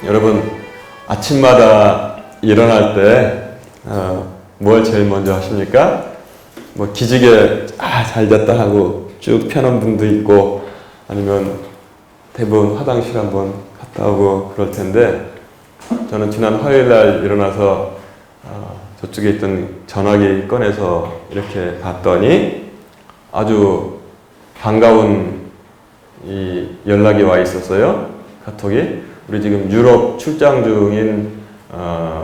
여러분 아침마다 일어날 때 뭘 제일 먼저 하십니까? 뭐 기지개 잘 잤다 하고 쭉 펴는 분도 있고 아니면 대부분 화장실 한번 갔다 오고 그럴 텐데 저는 지난 화요일 날 일어나서 저쪽에 있던 전화기 꺼내서 이렇게 봤더니 아주 반가운 이 연락이 와 있었어요. 카톡이. 우리 지금 유럽 출장 중인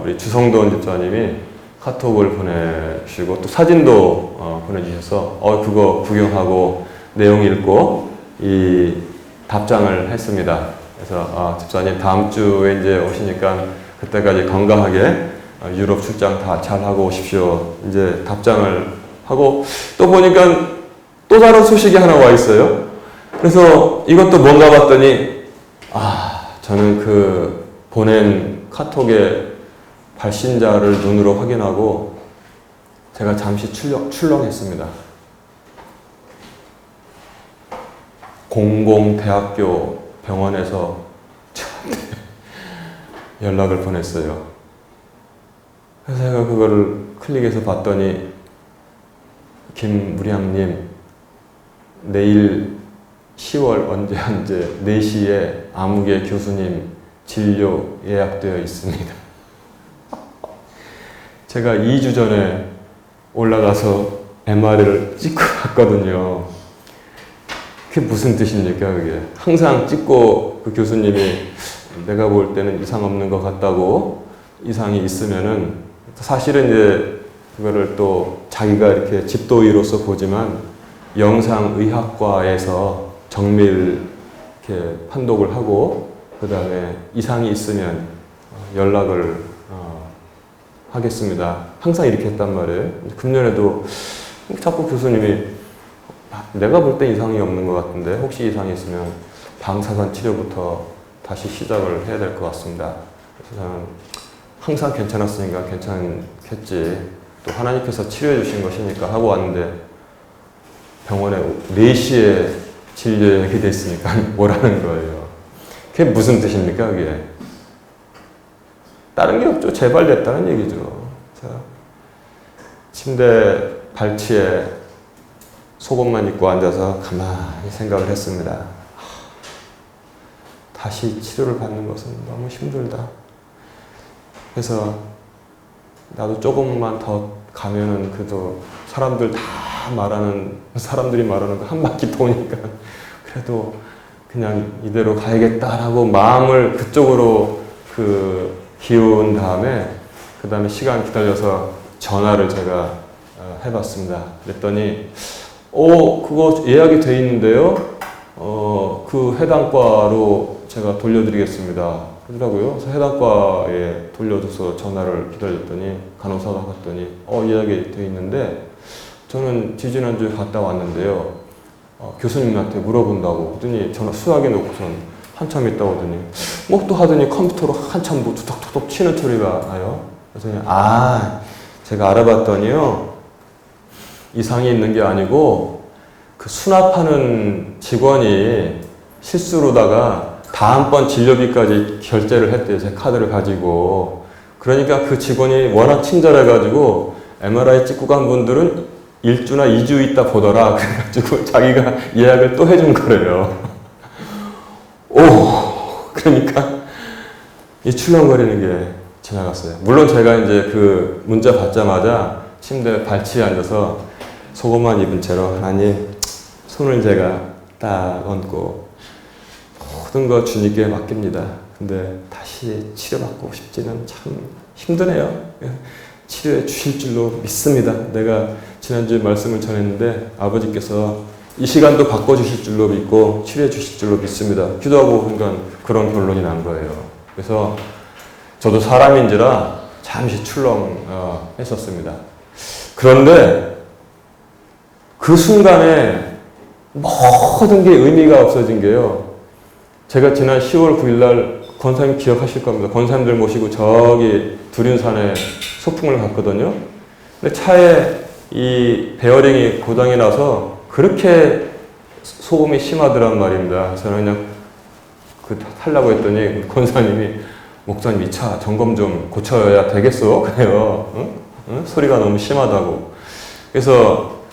우리 주성돈 집사님이 카톡을 보내주시고 또 사진도 보내주셔서 그거 구경하고 내용 읽고 이 답장을 했습니다. 그래서 집사님 다음 주에 이제 오시니까 그때까지 건강하게 유럽 출장 다 잘하고 오십시오. 이제 답장을 하고 또 보니까 또 다른 소식이 하나 와 있어요. 그래서 이것도 뭔가 봤더니 저는 그 보낸 카톡의 발신자를 눈으로 확인하고 제가 잠시 출렁했습니다. 공공대학교 병원에서 저한테 연락을 보냈어요. 그래서 제가 그거를 클릭해서 봤더니 김무량님 내일 10월 언제 4시에 아무개 교수님 진료 예약되어 있습니다. 제가 2주 전에 올라가서 MRI를 찍고 왔거든요. 그게 무슨 뜻입니까, 그게? 항상 찍고 그 교수님이 내가 볼 때는 이상 없는 것 같다고 이상이 있으면은 사실은 이제 그거를 또 자기가 이렇게 집도의로서 보지만 영상의학과에서 정밀 이렇게 판독을 하고 그 다음에 이상이 있으면 연락을 하겠습니다. 항상 이렇게 했단 말이에요. 금년에도 자꾸 교수님이 내가 볼 때 이상이 없는 것 같은데 혹시 이상이 있으면 방사선 치료부터 다시 시작을 해야 될 것 같습니다. 그래서 저는 항상 괜찮았으니까 괜찮겠지. 또 하나님께서 치료해 주신 것이니까 하고 왔는데 병원에 4시에 진료 예약이 됐으니까 뭐라는 거예요. 그게 무슨 뜻입니까, 그게? 다른 게 없죠. 재발됐다는 얘기죠. 자, 침대 발치에 속옷만 입고 앉아서 가만히 생각을 했습니다. 다시 치료를 받는 것은 너무 힘들다. 그래서 나도 조금만 더 가면은 그래도 사람들이 말하는 거 한 바퀴 도니까 그래도 그냥 이대로 가야겠다라고 마음을 그쪽으로 기운 다음에 그 다음에 시간 기다려서 전화를 제가 해봤습니다. 그랬더니 그거 예약이 돼 있는데요. 그 해당과로 제가 돌려드리겠습니다. 그러더라고요. 그래서 해당과에 돌려줘서 전화를 기다렸더니 간호사가 갔더니 예약이 돼 있는데 저는 지지난주에 갔다 왔는데요. 교수님한테 물어본다고 그랬더니 전화 수화기에 놓고선 한참 있다고 하더니 뭐 또 하더니 컴퓨터로 한참 뭐 툭툭툭 치는 소리가 나요. 그래서 제가 알아봤더니요. 이상이 있는 게 아니고 그 수납하는 직원이 실수로다가 다음번 진료비까지 결제를 했대요. 제 카드를 가지고. 그러니까 그 직원이 워낙 친절해가지고 MRI 찍고 간 분들은 1주나 2주 있다 보더라. 그래가지고 자기가 예약을 또 해준 거래요. 그러니까 이 출렁거리는 게 지나갔어요. 물론 제가 이제 그 문자 받자마자 침대 발치에 앉아서 속옷만 입은 채로 하나님 손을 제가 딱 얹고 모든 거 주님께 맡깁니다. 근데 다시 치료받고 싶지는 참 힘드네요. 치료해 주실 줄로 믿습니다. 내가 지난주에 말씀을 전했는데 아버지께서 이 시간도 바꿔주실 줄로 믿고 치료해 주실 줄로 믿습니다. 기도하고 그러니까 그런 결론이 난 거예요. 그래서 저도 사람인지라 잠시 출렁했었습니다. 그런데 그 순간에 모든 게 의미가 없어진 게요. 제가 지난 10월 9일 날 권사님 기억하실 겁니다. 권사님들 모시고 저기 두륜산에 소풍을 갔거든요. 근데 차에 이 베어링이 고장이 나서 그렇게 소음이 심하더란 말입니다. 저는 그냥 타려고 했더니 권사님이 목사님 이 차 점검 좀 고쳐야 되겠어? 그래요. 응? 응? 소리가 너무 심하다고. 그래서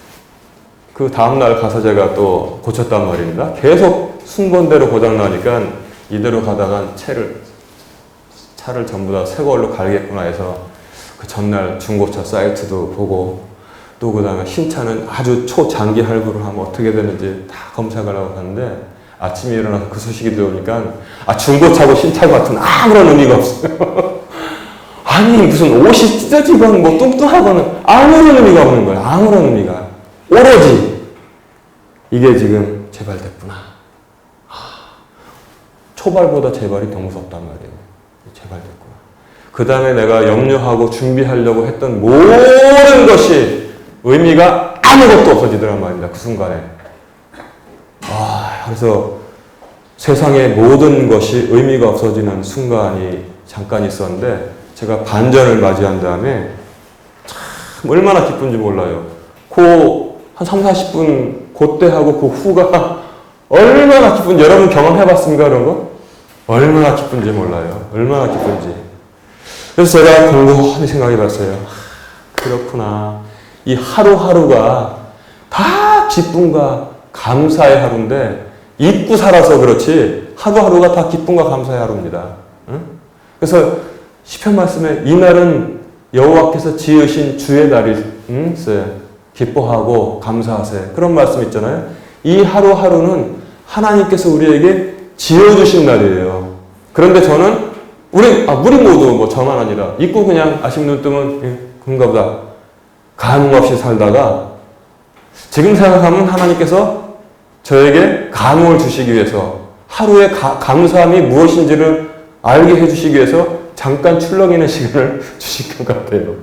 그 다음날 가서 제가 또 고쳤단 말입니다. 계속 순번대로 고장나니까 이대로 가다가 차를 전부 다 새 걸로 갈겠구나 해서 그 전날 중고차 사이트도 보고 또 그 다음에 신차는 아주 초장기 할부를 하면 어떻게 되는지 다 검색을 하고 가는데 아침에 일어나서 그 소식이 들어오니까 중고차고 신차 같은 아무런 의미가 없어요. 아니 무슨 옷이 찢어지건 뭐 뚱뚱하거나 아무런 의미가 없는 거예요. 아무런 의미가. 오로지 이게 지금 재발됐구나. 초발보다 재발이 더 무섭단 말이에요. 재발됐구나. 그 다음에 내가 염려하고 준비하려고 했던 모든 것이 의미가 아무것도 없어지더란 말입니다. 그 순간에. 그래서 세상의 모든 것이 의미가 없어지는 순간이 잠깐 있었는데 제가 반전을 맞이한 다음에 참 얼마나 기쁜지 몰라요. 한 3, 40분 그때하고 그 후가 얼마나 기쁜지 여러분 경험해봤습니까? 그런 거? 얼마나 기쁜지 몰라요. 얼마나 기쁜지. 그래서 제가 곰곰이 생각해봤어요. 그렇구나. 이 하루하루가 다 기쁨과 감사의 하루인데 잊고 살아서 그렇지 하루하루가 다 기쁨과 감사의 하루입니다. 응? 그래서 시편 말씀에 이날은 여호와께서 지으신 주의 날이 기뻐하고 감사하세 그런 말씀 있잖아요. 이 하루하루는 하나님께서 우리에게 지어주신 날이에요. 그런데 저는 우리 모두 뭐 저만 아니라 잊고 그냥 아침 눈 뜨면 그런가 보다 감흥 없이 살다가 지금 생각하면 하나님께서 저에게 감흥을 주시기 위해서 하루의 감사함이 무엇인지를 알게 해주시기 위해서 잠깐 출렁이는 시간을 주신 것 같아요.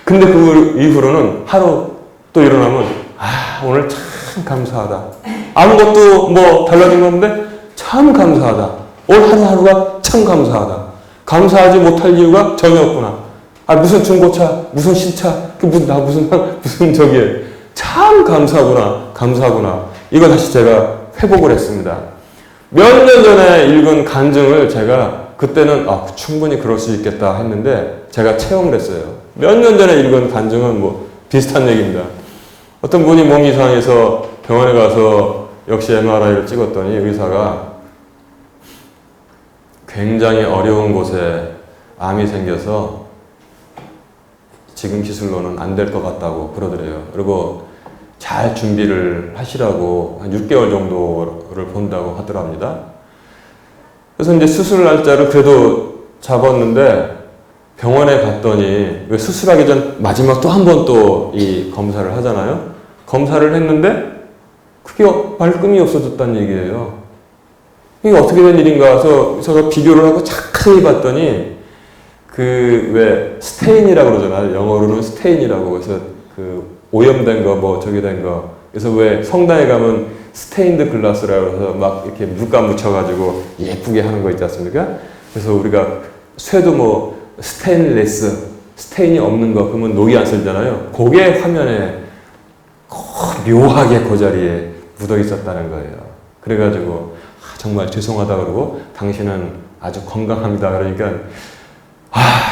근데 그 이후로는 하루 또 일어나면 오늘 참 감사하다. 아무것도 뭐 달라진 거 없는데 참 감사하다. 오늘 하루하루가 참 감사하다. 감사하지 못할 이유가 전혀 없구나. 무슨 중고차, 무슨 신차, 무슨 저기에 참 감사하구나. 이거 다시 제가 회복을 했습니다. 몇 년 전에 읽은 간증을 제가 그때는 충분히 그럴 수 있겠다 했는데 제가 체험을 했어요. 몇 년 전에 읽은 간증은 뭐 비슷한 얘기입니다. 어떤 분이 몸이 이상해서 병원에 가서 역시 MRI를 찍었더니 의사가 굉장히 어려운 곳에 암이 생겨서 지금 기술로는 안 될 것 같다고 그러더래요. 그리고 잘 준비를 하시라고 한 6개월 정도를 본다고 하더랍니다. 그래서 이제 수술 날짜를 그래도 잡았는데 병원에 갔더니 수술하기 전 마지막 또 한 번 또 이 검사를 하잖아요. 검사를 했는데 그게 말끔히 없어졌다는 얘기예요. 이게 어떻게 된 일인가 해서 제가 비교를 하고 자세히 봤더니 스테인이라고 그러잖아요. 영어로는 스테인이라고. 그래서 오염된 거, 뭐 저기 된 거. 그래서 왜 성당에 가면 스테인드 글라스라고 해서 막 이렇게 물감 묻혀가지고 예쁘게 하는 거 있지 않습니까? 그래서 우리가 쇠도 뭐 스테인레스, 스테인이 없는 거, 그러면 녹이 안 슬잖아요. 그게 화면에 묘하게 그 자리에 묻어 있었다는 거예요. 그래가지고 정말 죄송하다 그러고 당신은 아주 건강합니다. 그러니까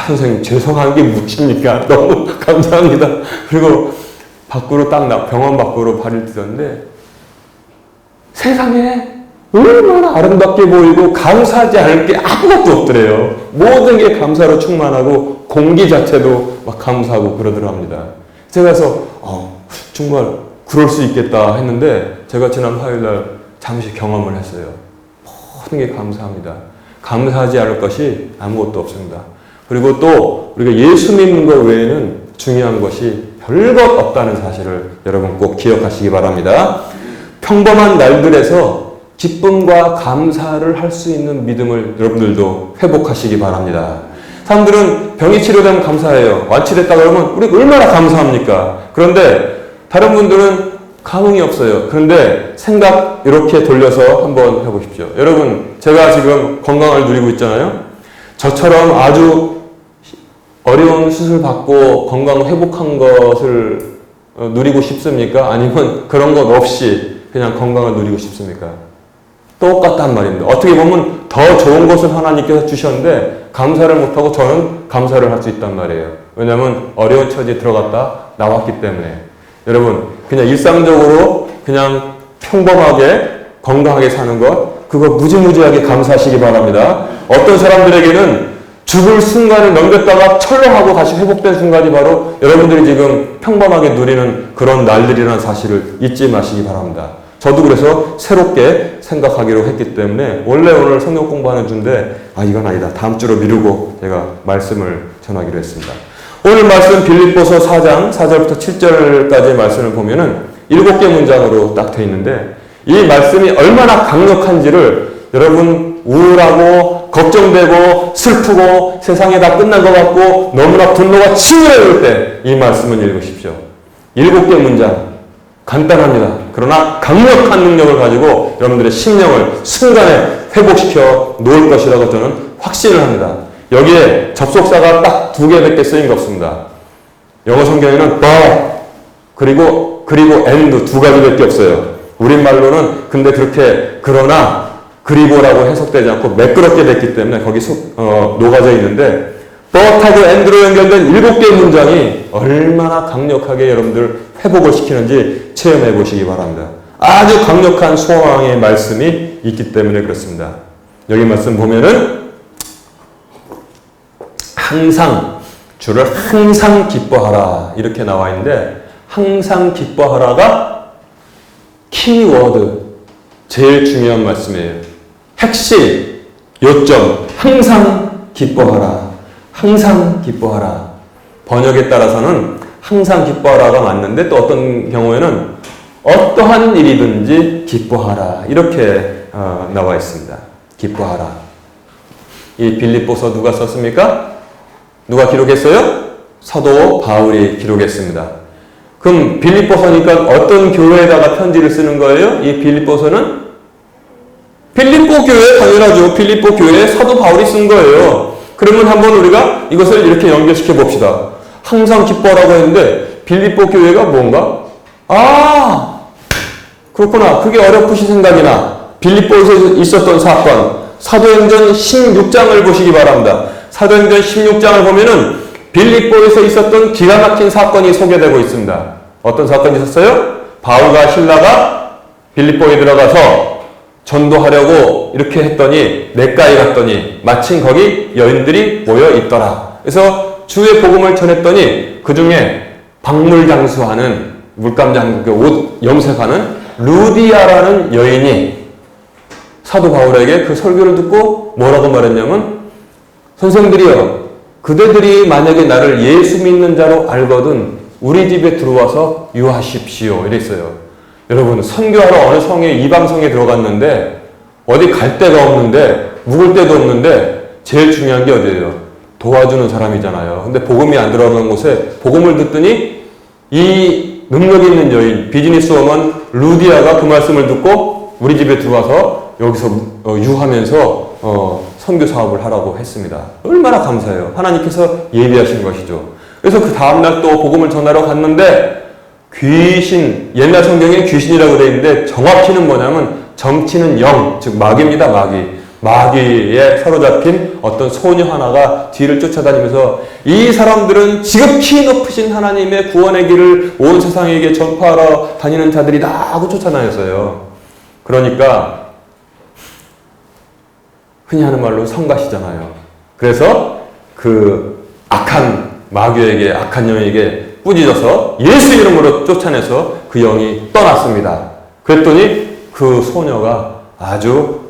선생님 죄송한 게 무엇입니까? 너무 감사합니다. 그리고 밖으로 병원 밖으로 발을 들었는데 세상에 얼마나 아름답게 보이고 감사하지 않을 게 아무것도 없더래요. 모든 게 감사로 충만하고 공기 자체도 막 감사하고 그러더랍니다. 제가 그래서 정말 그럴 수 있겠다 했는데 제가 지난 화요일날 잠시 경험을 했어요. 모든 게 감사합니다. 감사하지 않을 것이 아무것도 없습니다. 그리고 또 우리가 예수 믿는 것 외에는 중요한 것이 별것 없다는 사실을 여러분 꼭 기억하시기 바랍니다. 평범한 날들에서 기쁨과 감사를 할 수 있는 믿음을 여러분들도 회복하시기 바랍니다. 사람들은 병이 치료되면 감사해요. 완치됐다 그러면 우리 얼마나 감사합니까? 그런데 다른 분들은 감흥이 없어요. 그런데 생각 이렇게 돌려서 한번 해보십시오. 여러분, 제가 지금 건강을 누리고 있잖아요. 저처럼 아주 어려운 수술 받고 건강 회복한 것을 누리고 싶습니까? 아니면 그런 것 없이 그냥 건강을 누리고 싶습니까? 똑같단 말입니다. 어떻게 보면 더 좋은 것을 하나님께서 주셨는데 감사를 못하고 저는 감사를 할 수 있단 말이에요. 왜냐하면 어려운 처지에 들어갔다 나왔기 때문에. 여러분, 그냥 일상적으로 그냥 평범하게 건강하게 사는 것, 그거 무지무지하게 감사하시기 바랍니다. 어떤 사람들에게는 죽을 순간을 넘겼다가 철렁하고 다시 회복된 순간이 바로 여러분들이 지금 평범하게 누리는 그런 날들이라는 사실을 잊지 마시기 바랍니다. 저도 그래서 새롭게 생각하기로 했기 때문에 원래 오늘 성경 공부하는 주인데 이건 아니다. 다음 주로 미루고 제가 말씀을 전하기로 했습니다. 오늘 말씀 빌립보서 4장 4절부터 7절까지의 말씀을 보면은 7개 문장으로 딱 되어 있는데 이 말씀이 얼마나 강력한지를 여러분 우울하고 걱정되고 슬프고 세상에 다 끝난 것 같고 너무나 분노가 치밀어올 때 이 말씀을 읽으십시오. 7개 문장 간단합니다. 그러나 강력한 능력을 가지고 여러분들의 심령을 순간에 회복시켜 놓을 것이라고 저는 확신을 합니다. 여기에 접속사가 딱 2개밖에 쓰인 거 없습니다. 영어 성경에는 but 그리고 and 2가지밖에 없어요. 우리말로는 근데 그렇게 그러나 그리고라고 해석되지 않고 매끄럽게 됐기 때문에 거기 녹아져 있는데 but하고 and로 연결된 7개의 문장이 얼마나 강력하게 여러분들 회복을 시키는지 체험해 보시기 바랍니다. 아주 강력한 소망의 말씀이 있기 때문에 그렇습니다. 여기 말씀 보면은 항상 주를 항상 기뻐하라 이렇게 나와 있는데 항상 기뻐하라가 키워드 제일 중요한 말씀이에요. 핵심 요점 항상 기뻐하라 항상 기뻐하라. 번역에 따라서는 항상 기뻐하라가 맞는데 또 어떤 경우에는 어떠한 일이든지 기뻐하라 이렇게 나와 있습니다. 기뻐하라. 이 빌립보서 누가 썼습니까? 누가 기록했어요? 사도 바울이 기록했습니다. 그럼 빌립보서니까 어떤 교회에다가 편지를 쓰는 거예요? 이 빌립보서는? 빌립보 교회 당연하죠. 빌립보 교회에 사도 바울이 쓴 거예요. 그러면 한번 우리가 이것을 이렇게 연결시켜 봅시다. 항상 기뻐라고 했는데 빌립보 교회가 뭔가? 그렇구나. 그게 어렴풋이 생각이 나. 빌립보에서 있었던 사건 사도행전 16장을 보시기 바랍니다. 사도행전 16장을 보면은 빌립보에서 있었던 기가 막힌 사건이 소개되고 있습니다. 어떤 사건이 있었어요? 바울과 실라가 빌립보에 들어가서 전도하려고 이렇게 했더니 냇가에 갔더니 마침 거기 여인들이 모여 있더라. 그래서 주의 복음을 전했더니 그 중에 박물장수하는 물감장 옷 염색하는 루디아라는 여인이 사도 바울에게 그 설교를 듣고 뭐라고 말했냐면 선생들이여 그대들이 만약에 나를 예수 믿는 자로 알거든 우리 집에 들어와서 유하십시오 이랬어요. 여러분 선교하러 어느 성에 이방성에 들어갔는데 어디 갈 데가 없는데 묵을 데도 없는데 제일 중요한 게 어디예요? 도와주는 사람이잖아요. 근데 복음이 안 들어가는 곳에 복음을 듣더니 이 능력 있는 여인 비즈니스워먼 루디아가 그 말씀을 듣고 우리 집에 들어와서 여기서 유하면서 선교 사업을 하라고 했습니다. 얼마나 감사해요. 하나님께서 예비하신 것이죠. 그래서 그 다음날 또 복음을 전하러 갔는데 귀신, 옛날 성경에 귀신이라고 되어 있는데 정확히는 뭐냐면 점치는 영, 즉 마귀입니다. 마귀에 사로잡힌 어떤 소녀 하나가 뒤를 쫓아다니면서 이 사람들은 지극히 높으신 하나님의 구원의 길을 온 세상에게 전파하러 다니는 자들이다 하고 쫓아다녔어요. 그러니까 흔히 하는 말로 성가시잖아요. 그래서 그 악한 마귀에게 악한 영에게 꾸짖어서 예수 이름으로 쫓아내서 그 영이 떠났습니다. 그랬더니 그 소녀가 아주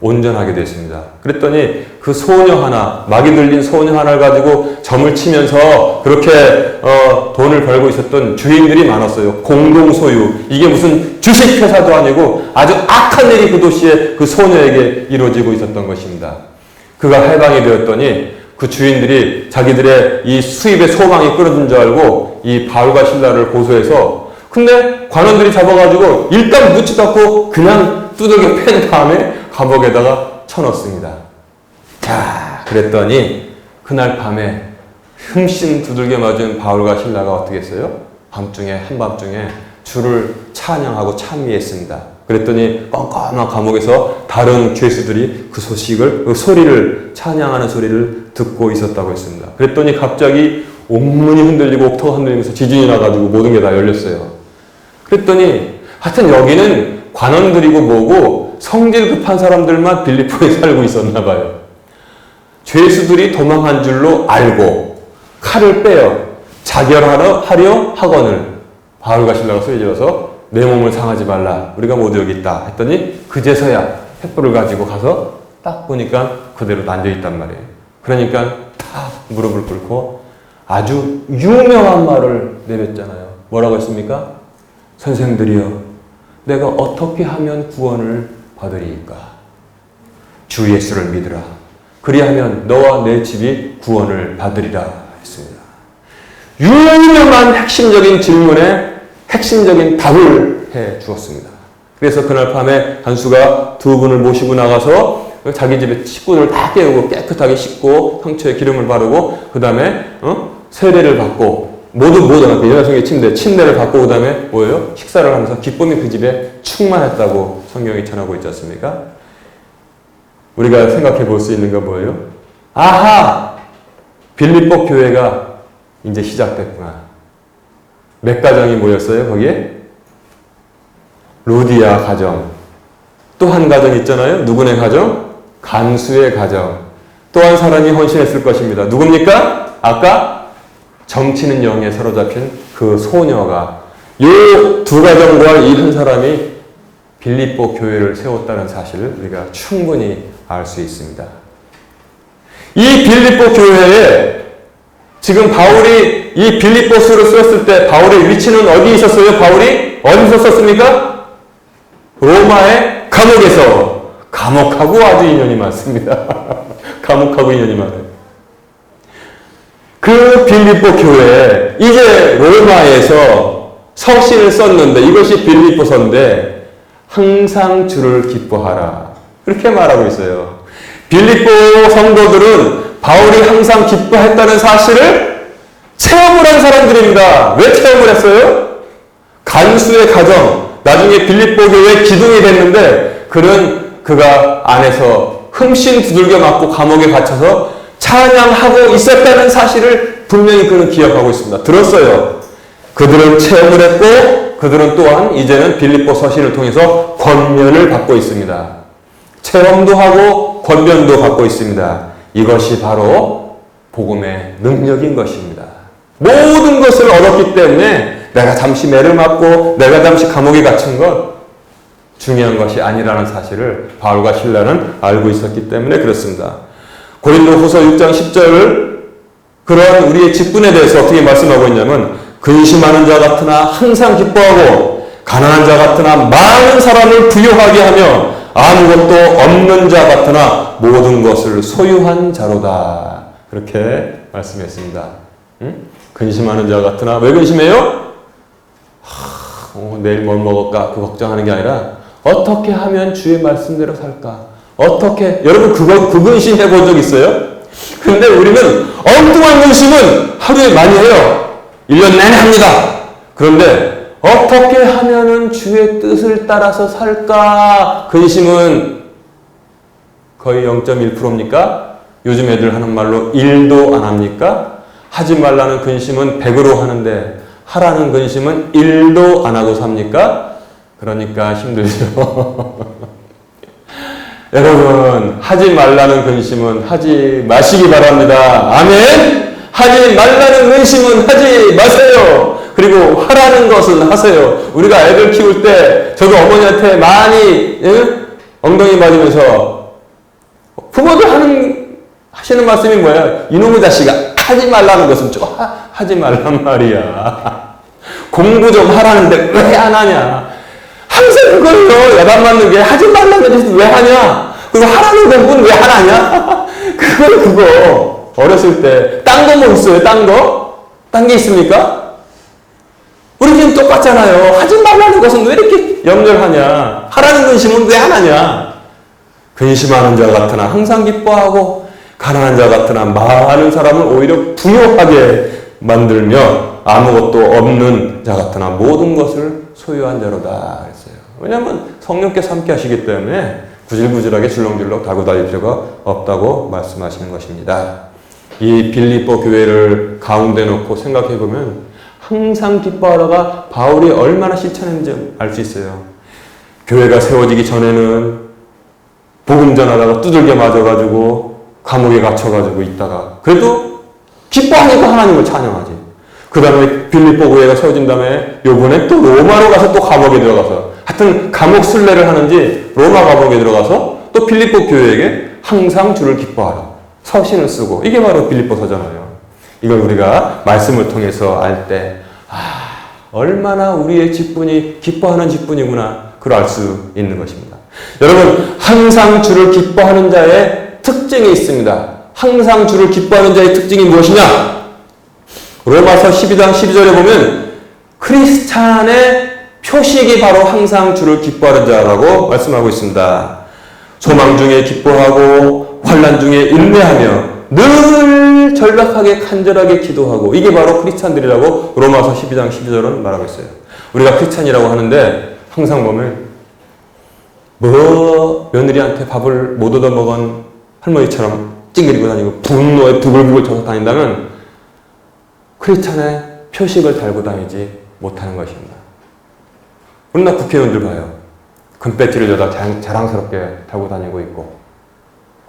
온전하게 됐습니다. 그랬더니 그 소녀 하나, 마귀 들린 소녀 하나를 가지고 점을 치면서 그렇게 돈을 벌고 있었던 주인들이 많았어요. 공동소유. 이게 무슨 주식회사도 아니고 아주 악한 일이 그 도시에 그 소녀에게 이루어지고 있었던 것입니다. 그가 해방이 되었더니 그 주인들이 자기들의 이 수입의 소망이 끊어진 줄 알고 이 바울과 실라를 고소해서 근데 관원들이 잡아가지고 일단 묻지도 않고 그냥 두들겨 팬 다음에 감옥에다가 쳐넣습니다. 자, 그랬더니 그날 밤에 흠씬 두들겨 맞은 바울과 실라가 어떻게 했어요? 한밤중에 주를 찬양하고 찬미했습니다. 그랬더니 껌껌한 감옥에서 다른 죄수들이 그 소식을, 그 소리를, 찬양하는 소리를 듣고 있었다고 했습니다. 그랬더니 갑자기 온문이 흔들리고 옥토가 흔들리면서 지진이 나가지고 모든 게 다 열렸어요. 그랬더니 하여튼 여기는 관원들이고 뭐고 성질 급한 사람들만 빌립보에 살고 있었나 봐요. 죄수들이 도망한 줄로 알고 칼을 빼어 자결하려 하거늘 바울과 실라가 소리질러서 내 몸을 상하지 말라. 우리가 모두 여기 있다. 했더니 그제서야 횃불을 가지고 가서 딱 보니까 그대로 앉아있단 말이에요. 그러니까 다 무릎을 꿇고 아주 유명한 말을 내렸잖아요. 뭐라고 했습니까? 선생들이여, 내가 어떻게 하면 구원을 받으리이까? 주 예수를 믿으라. 그리하면 너와 내 집이 구원을 받으리라 했습니다. 유명한 핵심적인 질문에 핵심적인 답을 해 주었습니다. 그래서 그날 밤에 간수가 두 분을 모시고 나가서 자기 집에 식구들을 다 깨우고 깨끗하게 씻고 상처에 기름을 바르고 그 다음에 세례를 받고 모두 여자성의 침례를 받고 그 다음에 뭐예요? 식사를 하면서 기쁨이 그 집에 충만했다고 성경이 전하고 있지 않습니까? 우리가 생각해 볼 수 있는 건 뭐예요? 아하! 빌립보 교회가 이제 시작됐구나. 몇 가정이 모였어요, 거기에? 루디아 가정. 또 한 가정 있잖아요. 누구네 가정? 간수의 가정. 또 한 사람이 헌신했을 것입니다. 누굽니까? 아까 정치는 영에 사로잡힌 그 소녀가 이 두 가정과 이 한 사람이 빌립보 교회를 세웠다는 사실을 우리가 충분히 알 수 있습니다. 이 빌립보 교회에 지금 바울이 이 빌립보서를 쓰였을 때 바울의 위치는 어디 있었어요? 바울이 어디서 썼습니까? 로마의 감옥에서. 감옥하고 아주 인연이 많습니다. 감옥하고 인연이 많아요. 그 빌립보 교회에 이제 로마에서 서신을 썼는데 이것이 빌립보서인데 항상 주를 기뻐하라. 그렇게 말하고 있어요. 빌립보 성도들은 바울이 항상 기뻐했다는 사실을 체험을 한 사람들입니다. 왜 체험을 했어요? 간수의 가정, 나중에 빌립보 교회의 기둥이 됐는데 그가 안에서 흠씬 두들겨 맞고 감옥에 갇혀서 찬양하고 있었다는 사실을 분명히 그는 기억하고 있습니다. 들었어요. 그들은 체험을 했고 그들은 또한 이제는 빌립보 서신을 통해서 권면을 받고 있습니다. 체험도 하고 권면도 받고 있습니다. 이것이 바로 복음의 능력인 것입니다. 모든 것을 얻었기 때문에 내가 잠시 매를 맞고 내가 잠시 감옥에 갇힌 것 중요한 것이 아니라는 사실을 바울과 실라는 알고 있었기 때문에 그렇습니다. 고린도후서 6장 10절 그러한 우리의 직분에 대해서 어떻게 말씀하고 있냐면 근심하는 자 같으나 항상 기뻐하고 가난한 자 같으나 많은 사람을 부유하게 하며 아무것도 없는 자 같으나 모든 것을 소유한 자로다. 그렇게 말씀했습니다. 근심하는 자 같으나 왜 근심해요? 내일 뭘 먹을까? 그 걱정하는 게 아니라 어떻게 하면 주의 말씀대로 살까? 여러분 그 근심 해본 적 있어요? 근데 우리는 엉뚱한 근심은 하루에 많이 해요. 1년 내내 합니다. 그런데 어떻게 하면은 주의 뜻을 따라서 살까? 근심은 거의 0.1%입니까? 요즘 애들 하는 말로 1도 안 합니까? 하지 말라는 근심은 100으로 하는데 하라는 근심은 1도 안 하고 삽니까? 그러니까 힘들죠. 여러분, 하지 말라는 근심은 하지 마시기 바랍니다. 아멘? 하지 말라는 근심은 하지 마세요. 그리고 하라는 것은 하세요. 우리가 애들 키울 때 저도 어머니한테 많이 엉덩이 맞으면서 부모들 하시는 말씀이 뭐예요? 이놈의 자식아, 하지 말라는 것은 좀 하지 말란 말이야. 공부 좀 하라는데 왜 안 하냐? 항상 그걸요. 야단 맞는 게 하지 말라는 것은 왜 하냐? 그리고 하라는 공부는 왜 안 하냐? 그거 어렸을 때 딴 거 뭐 있어요? 딴 거? 딴 게 있습니까? 우리 지금 똑같잖아요. 하지 말라는 것은 왜 이렇게 염려하냐? 하라는 근심은 왜 안 하냐? 근심하는 자 같으나 항상 기뻐하고 가난한 자 같으나 많은 사람을 오히려 부유하게 만들며 아무것도 없는 자 같으나 모든 것을 소유한 자로다 그랬어요. 왜냐하면 성령께서 함께 하시기 때문에 구질구질하게 줄렁줄렁 달고 다닐 필요가 없다고 말씀하시는 것입니다. 이 빌립보 교회를 가운데 놓고 생각해 보면 항상 기뻐하다가 바울이 얼마나 실천했는지 알 수 있어요. 교회가 세워지기 전에는 복음 전하다가 두들겨 맞아가지고 감옥에 갇혀가지고 있다가 그래도 기뻐하니까 하나님을 찬양하지. 그 다음에 빌립보 교회가 세워진 다음에 요번에 또 로마로 가서 또 감옥에 들어가서 하여튼 감옥 순례를 하는지 로마 감옥에 들어가서 또 빌립보 교회에게 항상 주를 기뻐하라 서신을 쓰고 이게 바로 빌립보서잖아요. 이걸 우리가 말씀을 통해서 알 때 얼마나 우리의 직분이 기뻐하는 직분이구나 그걸 알 수 있는 것입니다. 여러분 항상 주를 기뻐하는 자의 특징이 있습니다. 항상 주를 기뻐하는 자의 특징이 무엇이냐? 로마서 12장 12절에 보면 크리스찬의 표식이 바로 항상 주를 기뻐하는 자라고 말씀하고 있습니다. 소망 중에 기뻐하고 환난 중에 인내하며 늘 절박하게 간절하게 기도하고 이게 바로 크리스찬들이라고 로마서 12장 12절은 말하고 있어요. 우리가 크리스찬이라고 하는데 항상 보면 며느리한테 밥을 못 얻어먹은 할머니처럼 찡그리고 다니고 분노에 부글부글 져서 다닌다면 크리스찬의 표식을 달고 다니지 못하는 것입니다. 우리나라 국회의원들 봐요. 금배지를 여다 자랑스럽게 달고 다니고 있고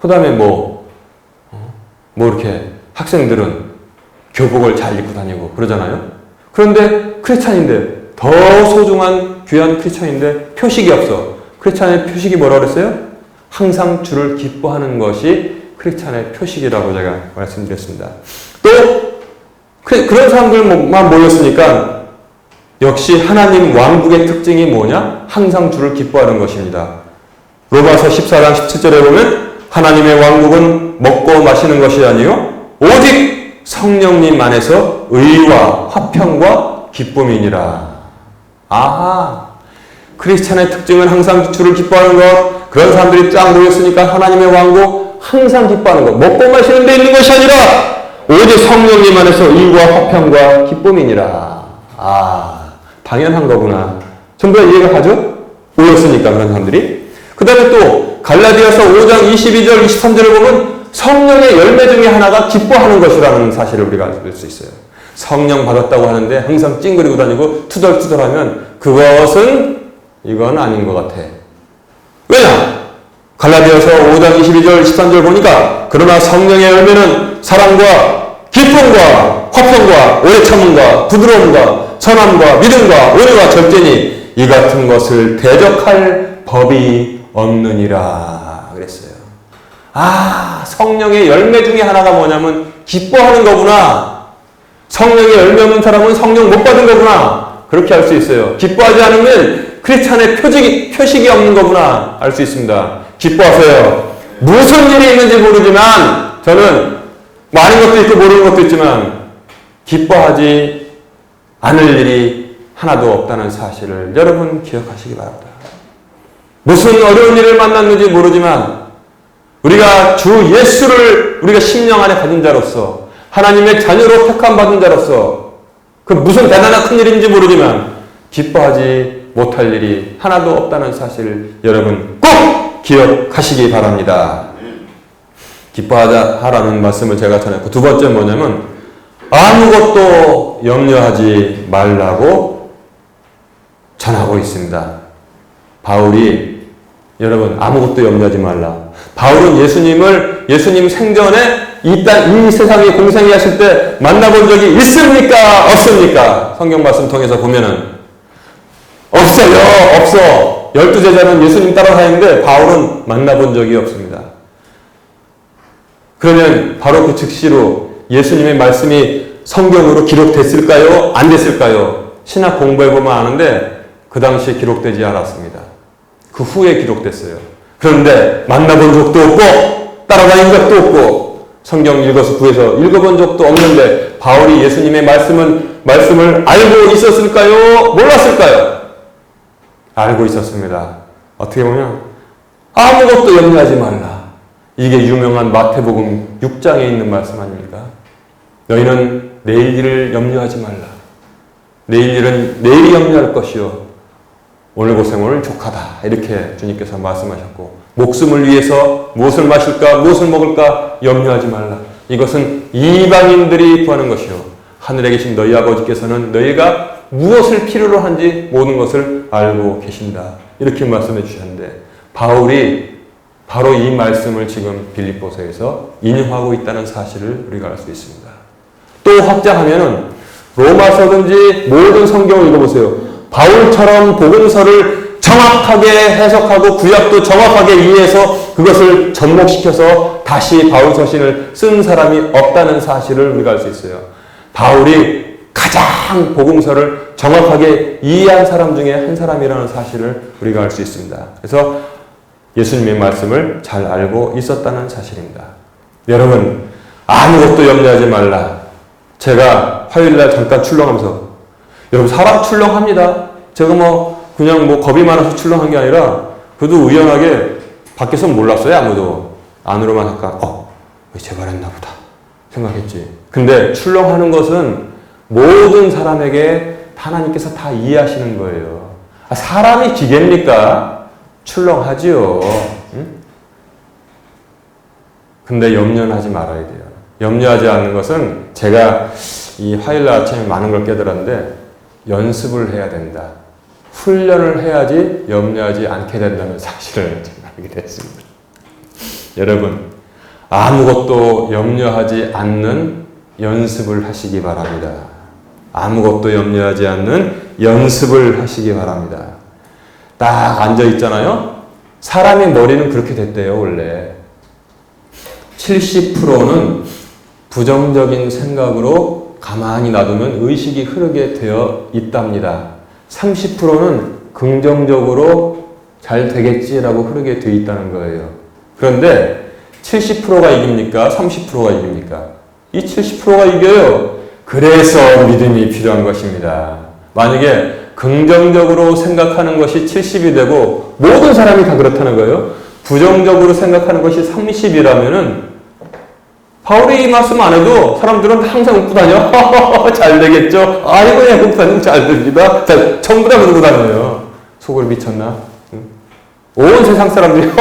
그 다음에 뭐 이렇게 학생들은 교복을 잘 입고 다니고 그러잖아요. 그런데 크리스찬인데 더 소중한 귀한 크리스찬인데 표식이 없어. 크리스찬의 표식이 뭐라고 그랬어요? 항상 주를 기뻐하는 것이 크리스찬의 표식이라고 제가 말씀드렸습니다. 또 그런 사람들만 모였으니까 역시 하나님 왕국의 특징이 뭐냐? 항상 주를 기뻐하는 것입니다. 로마서 14장 17절에 보면 하나님의 왕국은 먹고 마시는 것이 아니요 오직 성령님 안에서 의와 화평과 기쁨이니라. 아하, 크리스찬의 특징은 항상 주를 기뻐하는 것. 그런 사람들이 쫙 모였으니까 하나님의 왕국 항상 기뻐하는 것. 먹고 마시는 데 있는 것이 아니라 오직 성령님 안에서 의와 화평과 기쁨이니라. 당연한 거구나. 전부 다 이해가 가죠? 모였으니까 그런 사람들이. 그 다음에 또 갈라디아서 5장 22절 23절을 보면 성령의 열매 중에 하나가 기뻐하는 것이라는 사실을 우리가 알 수 있어요. 성령 받았다고 하는데 항상 찡그리고 다니고 투덜투덜하면 이건 아닌 것 같아. 왜냐? 갈라디아서 5장 22절 23절 보니까 그러나 성령의 열매는 사랑과 기쁨과 화평과 오래 참음과 부드러움과 선함과 믿음과 온유와 절제니 이 같은 것을 대적할 법이 없느니라 그랬어요. 성령의 열매 중에 하나가 뭐냐면 기뻐하는 거구나. 성령의 열매 없는 사람은 성령 못 받은 거구나. 그렇게 알 수 있어요. 기뻐하지 않으면 크리스찬의 표식이 없는 거구나 알 수 있습니다. 기뻐하세요. 무슨 일이 있는지 모르지만 저는 많은 것도 있고 모르는 것도 있지만 기뻐하지 않을 일이 하나도 없다는 사실을 여러분 기억하시기 바랍니다. 무슨 어려운 일을 만났는지 모르지만 우리가 주 예수를 우리가 심령 안에 가진 자로서 하나님의 자녀로 택함받은 자로서 그 무슨 대단한 큰 일인지 모르지만 기뻐하지 못할 일이 하나도 없다는 사실을 여러분 꼭 기억하시기 바랍니다. 기뻐하라는 말씀을 제가 전했고 두 번째 뭐냐면 아무것도 염려하지 말라고 전하고 있습니다. 바울이 여러분 아무것도 염려하지 말라. 바울은 예수님 생전에 이 세상에 공생이 하실 때 만나본 적이 있습니까? 없습니까? 성경 말씀 통해서 보면은 없어요. 없어. 12제자는 예수님 따라다니는데 바울은 만나본 적이 없습니다. 그러면 바로 그 즉시로 예수님의 말씀이 성경으로 기록됐을까요? 안 됐을까요? 신학 공부해보면 아는데 그 당시에 기록되지 않았습니다. 그 후에 기록됐어요. 그런데 만나본 적도 없고 따라다닌 적도 없고 성경 읽어서 구해서 읽어본 적도 없는데 바울이 예수님의 말씀을 알고 있었을까요? 몰랐을까요? 알고 있었습니다. 어떻게 보면 아무것도 염려하지 말라. 이게 유명한 마태복음 6장에 있는 말씀 아닙니까? 너희는 내일 일을 염려하지 말라. 내일 일은 내일이 염려할 것이요 오늘 고생은 족하다. 이렇게 주님께서 말씀하셨고, 목숨을 위해서 무엇을 마실까, 무엇을 먹을까 염려하지 말라. 이것은 이방인들이 구하는 것이요, 하늘에 계신 너희 아버지께서는 너희가 무엇을 필요로 한지 모든 것을 알고 계신다. 이렇게 말씀해 주셨는데, 바울이 바로 이 말씀을 지금 빌립보서에서 인용하고 있다는 사실을 우리가 알 수 있습니다. 또 확장하면은 로마서든지 모든 성경을 읽어보세요. 바울처럼 복음서를 정확하게 해석하고 구약도 정확하게 이해해서 그것을 접목시켜서 다시 바울 서신을 쓴 사람이 없다는 사실을 우리가 알 수 있어요. 바울이 가장 복음서를 정확하게 이해한 사람 중에 한 사람이라는 사실을 우리가 알 수 있습니다. 그래서 예수님의 말씀을 잘 알고 있었다는 사실입니다. 여러분, 아무것도 염려하지 말라. 제가 화요일날 잠깐 출렁하면서, 여러분 사람 출렁합니다. 제가 그냥 겁이 많아서 출렁한 게 아니라 그래도 우연하게 밖에서 몰랐어요. 아무도. 안으로만 잠깐 왜 재발했나 보다 생각했지. 근데 출렁하는 것은 모든 사람에게 하나님께서 다 이해하시는 거예요. 사람이 기계입니까? 출렁하지요. 응? 근데 염려는 하지 말아야 돼요. 염려하지 않는 것은, 제가 이 화요일날 아침에 많은 걸 깨달았는데, 연습을 해야 된다. 훈련을 해야지 염려하지 않게 된다는 사실을 알게 됐습니다. 여러분, 아무것도 염려하지 않는 연습을 하시기 바랍니다. 아무것도 염려하지 않는 연습을 하시기 바랍니다. 딱 앉아 있잖아요. 사람의 머리는 그렇게 됐대요. 원래 70%는 부정적인 생각으로 가만히 놔두면 의식이 흐르게 되어 있답니다. 30%는 긍정적으로 잘 되겠지라고 흐르게 되어 있다는 거예요. 그런데 70%가 이깁니까? 30%가 이깁니까? 이 70%가 이겨요. 그래서 믿음이 필요한 것입니다. 만약에 긍정적으로 생각하는 것이 70이 되고 모든 사람이 다 그렇다는 거예요. 부정적으로 생각하는 것이 30이라면은 바울이 이 말씀 안 해도 사람들은 항상 웃고 다녀. 잘 되겠죠? 아이고, 야, 웃고 다니면 잘 됩니다. 전부 다 그러고 다녀요. 속을 미쳤나? 온 세상 사람들이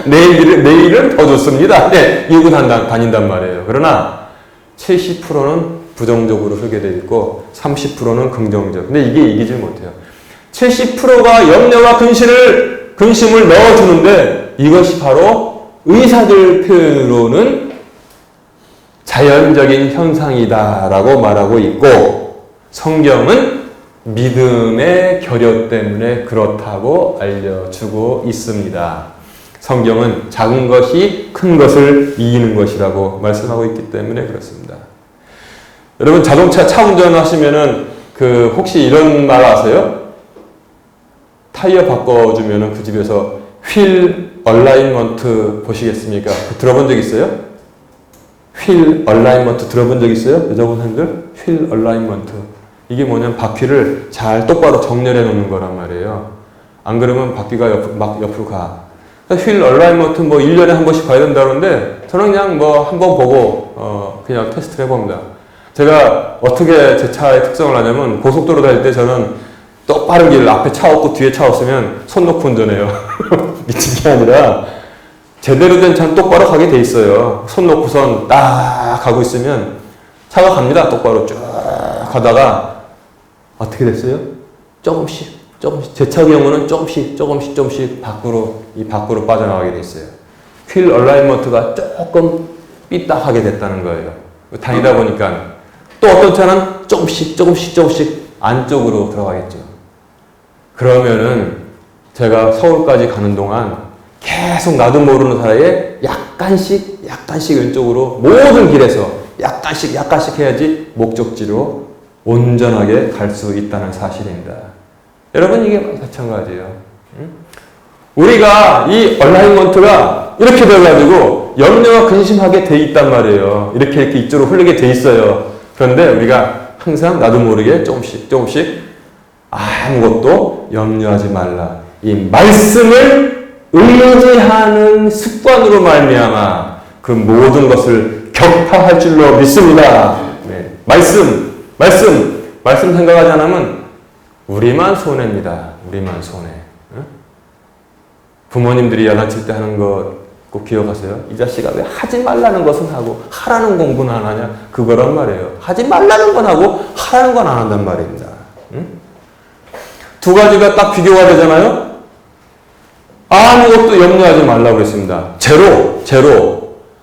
내일은 더 좋습니다. 네, 이러고 다닌단 말이에요. 그러나 70%는 부정적으로 흐르게 되어 있고 30%는 긍정적. 근데 이게 이기질 못해요. 70%가 염려와 근심을 넣어주는데, 이것이 바로 의사들 표현으로는 자연적인 현상이다라고 말하고 있고, 성경은 믿음의 결여 때문에 그렇다고 알려주고 있습니다. 성경은 작은 것이 큰 것을 이기는 것이라고 말씀하고 있기 때문에 그렇습니다. 여러분, 자동차 차 운전하시면은 혹시 이런 말 아세요? 타이어 바꿔주면은 그 집에서 휠 얼라인먼트 보시겠습니까? 들어본 적 있어요? 휠 얼라인먼트 들어본 적 있어요? 여자분들? 휠 얼라인먼트. 이게 뭐냐면 바퀴를 잘 똑바로 정렬해 놓는 거란 말이에요. 안 그러면 바퀴가 옆으로 가. 휠 얼라인먼트 1년에 한 번씩 봐야 된다는데, 저는 그냥 한 번 보고 그냥 테스트를 해봅니다. 제가 어떻게 제 차의 특성을 하냐면, 고속도로 다닐 때 저는 똑바른 길, 앞에 차 없고 뒤에 차 없으면 손 놓고 운전해요. 미친 게 아니라 제대로 된 차는 똑바로 가게 돼 있어요. 손 놓고선 딱 가고 있으면 차가 갑니다. 똑바로 쭉 가다가 어떻게 됐어요? 조금씩 제 차 경우는 조금씩 밖으로 빠져나가게 돼 있어요. 휠 얼라인먼트가 조금 삐딱하게 됐다는 거예요. 다니다 보니까. 또 어떤 차는 조금씩 안쪽으로 들어가겠죠. 그러면은 제가 서울까지 가는 동안 계속 나도 모르는 사이에 약간씩 왼쪽으로 모든 길에서 약간씩 해야지 목적지로 온전하게 갈 수 있다는 사실입니다. 여러분, 이게 마찬가지예요. 우리가 이 얼라인먼트가 이렇게 돼가지고 염려와 근심하게 돼 있단 말이에요. 이렇게 이쪽으로 흐르게 돼 있어요. 그런데 우리가 항상 나도 모르게 조금씩 아무것도 염려하지 말라. 이 말씀을 의지하는 습관으로 말미암아 그 모든 것을 격파할 줄로 믿습니다. 네. 말씀 생각하지 않으면 우리만 손해입니다. 우리만 손해. 응? 부모님들이 야단칠 때 하는 거 꼭 기억하세요. 이 자식아 왜 하지 말라는 것은 하고 하라는 공부는 안 하냐? 그거란 말이에요. 하지 말라는 건 하고 하라는 건 안 한단 말입니다. 응? 두 가지가 딱 비교가 되잖아요. 아무것도 염려하지 말라고 그랬습니다. 제로.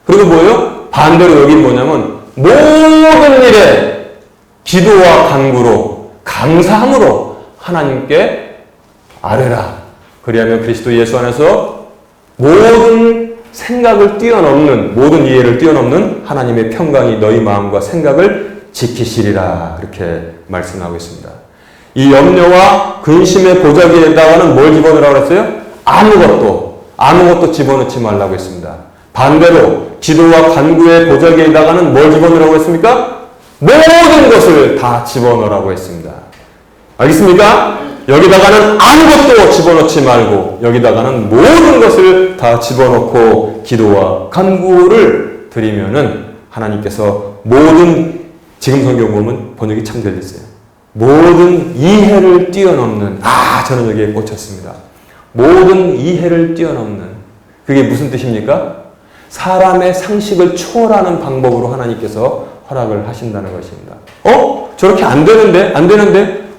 그리고 뭐예요? 반대로 여기 뭐냐면 모든 일에 기도와 간구로 감사함으로 하나님께 아뢰라. 그리하면 그리스도 예수 안에서 모든 생각을 뛰어넘는, 모든 이해를 뛰어넘는 하나님의 평강이 너희 마음과 생각을 지키시리라. 그렇게 말씀하고 있습니다. 이 염려와 근심의 보자기에다가는 뭘 집어넣으라고 했어요? 아무것도 집어넣지 말라고 했습니다. 반대로 기도와 간구의 보자기에다가는 뭘 집어넣으라고 했습니까? 모든 것을 다 집어넣으라고 했습니다. 알겠습니까? 여기다가는 아무것도 집어넣지 말고 여기다가는 모든 것을 다 집어넣고 기도와 간구를 드리면은 하나님께서 모든, 지금 성경 보면 번역이 참 잘 됐어요. 모든 이해를 뛰어넘는, 저는 여기에 꽂혔습니다. 모든 이해를 뛰어넘는, 그게 무슨 뜻입니까? 사람의 상식을 초월하는 방법으로 하나님께서 허락을 하신다는 것입니다. 저렇게 안 되는데?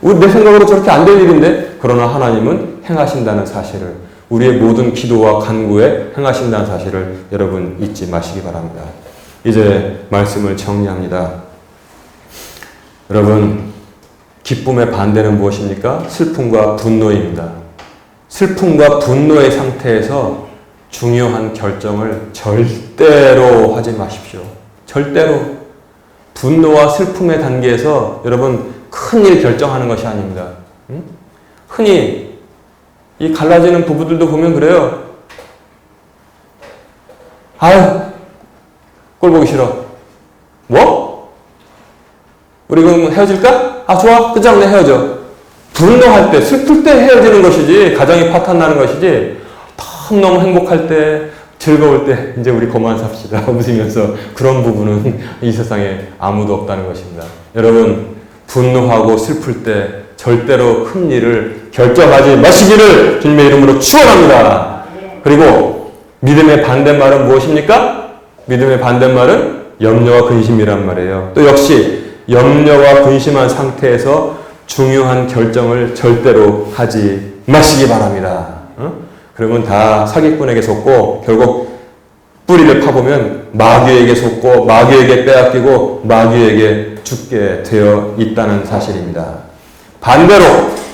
내 생각으로 저렇게 안 될 일인데? 그러나 하나님은 행하신다는 사실을, 우리의 모든 기도와 간구에 행하신다는 사실을 여러분 잊지 마시기 바랍니다. 이제 말씀을 정리합니다. 여러분, 기쁨의 반대는 무엇입니까? 슬픔과 분노입니다. 슬픔과 분노의 상태에서 중요한 결정을 절대로 하지 마십시오. 절대로. 분노와 슬픔의 단계에서 여러분 큰일 결정하는 것이 아닙니다. 흔히 이 갈라지는 부부들도 보면 그래요. 꼴 보기 싫어. 뭐? 우리 그럼 헤어질까? 좋아. 끝장내 헤어져. 분노할 때, 슬플 때 헤어지는 것이지, 가정이 파탄나는 것이지, 너무 행복할 때, 즐거울 때 이제 우리 그만 삽시다 웃으면서, 그런 부분은 이 세상에 아무도 없다는 것입니다. 여러분, 분노하고 슬플 때 절대로 큰 일을 결정하지 마시기를 주님의 이름으로 축원합니다. 그리고 믿음의 반대말은 무엇입니까? 믿음의 반대말은 염려와 근심이란 말이에요. 또 역시 염려와 근심한 상태에서 중요한 결정을 절대로 하지 마시기 바랍니다. 그러면 다 사기꾼에게 속고 결국 뿌리를 파보면 마귀에게 속고 마귀에게 빼앗기고 마귀에게 죽게 되어 있다는 사실입니다. 반대로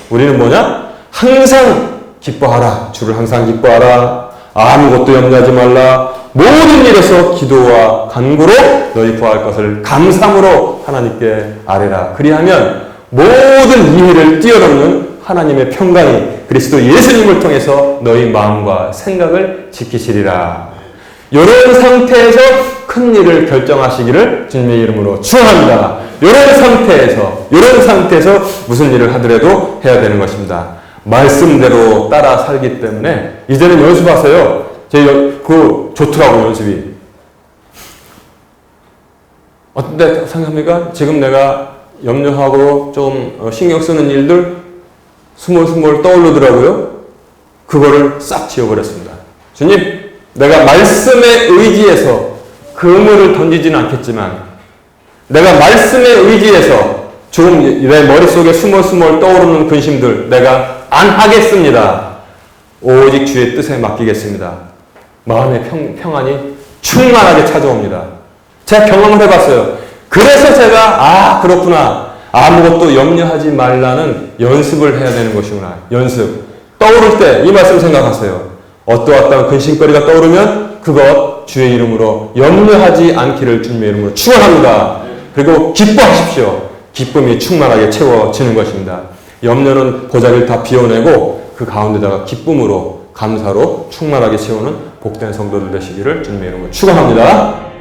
우리는 뭐냐? 항상 기뻐하라. 주를 항상 기뻐하라. 아무것도 염려하지 말라. 모든 일에서 기도와 간구로 너희 구할 것을 감사함으로 하나님께 아뢰라. 그리하면 모든 이해를 뛰어넘는 하나님의 평강이 그리스도 예수님을 통해서 너희 마음과 생각을 지키시리라. 이런 상태에서 큰 일을 결정하시기를 주님의 이름으로 축원합니다. 이런 상태에서 무슨 일을 하더라도 해야 되는 것입니다. 말씀대로 따라 살기 때문에 이제는 연습하세요. 좋더라고 연습이. 어떤데 생각합니까? 지금 내가 염려하고 좀 신경 쓰는 일들 스멀스멀 떠오르더라고요. 그거를 싹 지워버렸습니다. 주님, 내가 말씀에 의지해서 그물을 던지지는 않겠지만 내가 말씀에 의지해서 좀 내 머릿속에 스멀스멀 떠오르는 근심들 내가 안 하겠습니다. 오직 주의 뜻에 맡기겠습니다. 마음의 평안이 충만하게 찾아옵니다. 제가 경험을 해봤어요. 그래서 제가 그렇구나. 아무것도 염려하지 말라는 연습을 해야 되는 것이구나. 연습. 떠오를 때 이 말씀 생각하세요. 어떠한 근심거리가 떠오르면 그것 주의 이름으로 염려하지 않기를 주님의 이름으로 축원합니다. 그리고 기뻐하십시오. 기쁨이 충만하게 채워지는 것입니다. 염려는 보자기를 다 비워내고 그 가운데다가 기쁨으로 감사로 충만하게 채우는 복된 성도들 되시기를 주님의 이름으로 축원합니다.